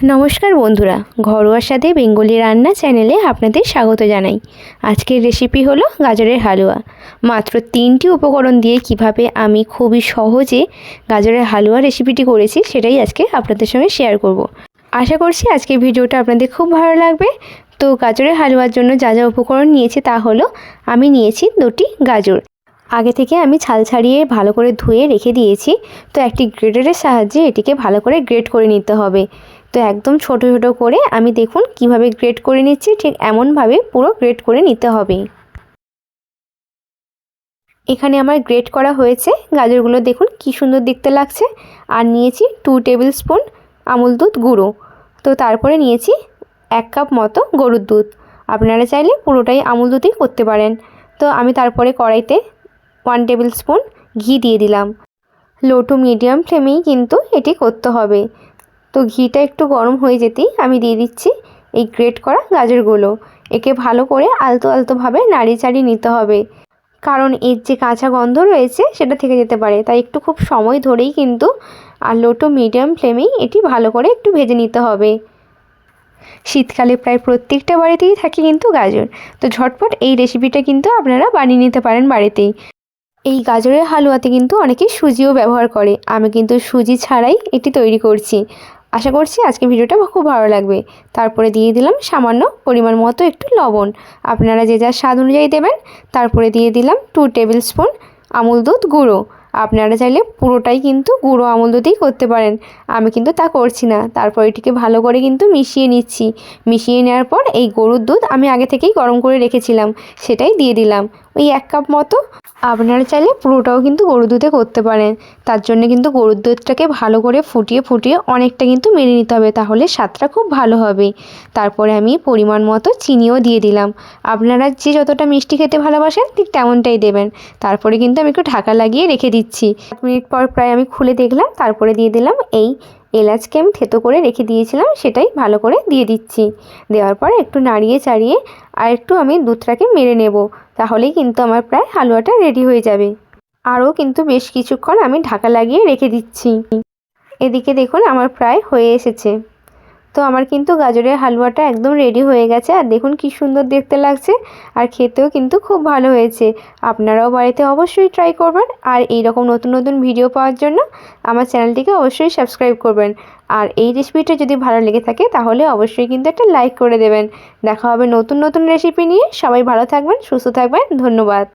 নমস্কার বন্ধুরা, ঘরোয়ার সাথে বেঙ্গলি রান্না চ্যানেলে আপনাদের স্বাগত জানাই। আজকের রেসিপি হলো গাজরের হালুয়া। মাত্র 3টি উপকরণ দিয়ে কিভাবে আমি খুবই সহজে গাজরের হালুয়া রেসিপিটি করেছি সেটাই আজকে আপনাদের সঙ্গে শেয়ার করব। আশা করছি আজকের ভিডিওটা আপনাদের খুব ভালো লাগবে। তো গাজরের হালুয়ার জন্য যা যা উপকরণ নিয়েছি তা হলো, আমি নিয়েছি 2টি গাজর। আগে থেকে আমি ছাল ছাড়িয়ে ভালো করে ধুয়ে রেখে দিয়েছি। তো একটি গ্রেটারের সাহায্যে এটিকে ভালো করে গ্রেট করে নিতে হবে। তো একদম ছোট ছোট করে আমি দেখুন কিভাবে গ্রেট করে নিচ্ছি, ঠিক এমনভাবে পুরো গ্রেট করে নিতে হবে। এখানে আমার গ্রেট করা হয়েছে। গাজরগুলো দেখুন কি সুন্দর দেখতে লাগছে। আর নিয়েছি 2 টেবিল স্পুন আমুল দুধ গুঁড়ো। তো তারপরে নিয়েছি 1 কাপ মতো গরুর দুধ। আপনারা চাইলে পুরোটাই আমুল দুধই করতে পারেন। তো আমি তারপরে কড়াইতে 1 টেবিল স্পুন ঘি দিয়ে দিলাম। লো টু মিডিয়াম ফ্লেমেই কিন্তু এটি করতে হবে। তো ঘিটা একটু গরম হয়ে যেতেই আমি দিয়ে দিচ্ছি এই গ্রেট করা গাজরগুলো। একে ভালো করে আলতো আলতোভাবে নাড়িয়ে চাড়িয়ে নিতে হবে, কারণ এর যে কাঁচা গন্ধ রয়েছে সেটা থেকে যেতে পারে। তাই একটু খুব সময় ধরেই কিন্তু আর লো টু মিডিয়াম ফ্লেমেই এটি ভালো করে একটু ভেজে নিতে হবে। শীতকালে প্রায় প্রত্যেকটা বাড়িতেই থাকে কিন্তু গাজর। তো ঝটপট এই রেসিপিটা কিন্তু আপনারা বানিয়ে নিতে পারেন বাড়িতেই। এই গাজরের হালুয়াতে কিন্তু অনেকে সুজিও ব্যবহার করে। আমি কিন্তু সুজি ছাড়াই এটি তৈরি করছি। আশা করছি আজকে ভিডিওটা খুব ভালো লাগবে। তারপরে দিয়ে দিলাম সামান্য পরিমাণ মতো একটু লবণ, আপনারা যে যার স্বাদ অনুযায়ী দেবেন। তারপরে দিয়ে দিলাম 2 টেবিল স্পুন আমুল দুধ গুঁড়ো। আপনারা চাইলে পুরোটাই কিন্তু গুঁড়ো আমুল দুধেই করতে পারেন, আমি কিন্তু তা করছি না। তারপর এটিকে ভালো করে কিন্তু মিশিয়ে নিচ্ছি। মিশিয়ে নেওয়ার পর এই গরুর দুধ আমি আগে থেকেই গরম করে রেখেছিলাম, সেটাই দিয়ে দিলাম ওই 1 কাপ মতো। আপনারা চাইলে পুরোটাও কিন্তু গরুর দুধে করতে পারেন। তার জন্য কিন্তু গরুর দুধটাকে ভালো করে ফুটিয়ে ফুটিয়ে অনেকটা কিন্তু মেরে নিতে হবে, তাহলে স্বাদটা খুব ভালো হবে। তারপরে আমি পরিমাণ মতো চিনিও দিয়ে দিলাম। আপনারা যে যতটা মিষ্টি খেতে ভালোবাসেন ঠিক তেমনটাই দেবেন। তারপরে কিন্তু আমি একটু ঢাকা লাগিয়ে রেখে দিচ্ছি। 1 মিনিট পর প্রায় আমি খুলে দেখলাম। তারপরে দিয়ে দিলাম এই এলাচকে আমি থেতো করে রেখে দিয়েছিলাম, সেটাই ভালো করে দিয়ে দিচ্ছি। দেওয়ার পর একটু নাড়িয়ে চাড়িয়ে আর একটু আমি দুধটাকে মেরে নেব, তাহলেই কিন্তু আমার প্রায় হালুয়াটা রেডি হয়ে যাবে। আরও কিন্তু বেশ কিছুক্ষণ আমি ঢাকা লাগিয়ে রেখে দিচ্ছি। এদিকে দেখুন আমার প্রায় হয়ে এসেছে। তো আমার কিন্তু গাজরের হালুয়াটা একদম রেডি হয়ে গেছে। আর দেখুন কি সুন্দর দেখতে লাগছে, আর খেতেও কিন্তু খুব ভালো হয়েছে। আপনারাও বাড়িতে অবশ্যই ট্রাই করবেন। আর এই রকম নতুন নতুন ভিডিও পাওয়ার জন্য আমার চ্যানেলটিকে অবশ্যই সাবস্ক্রাইব করবেন। আর এই রেসিপিটা যদি ভালো লেগে থাকে তাহলে অবশ্যই কিন্তু একটা লাইক করে দেবেন। দেখা হবে নতুন নতুন রেসিপি নিয়ে। সবাই ভালো থাকবেন, সুস্থ থাকবেন। ধন্যবাদ।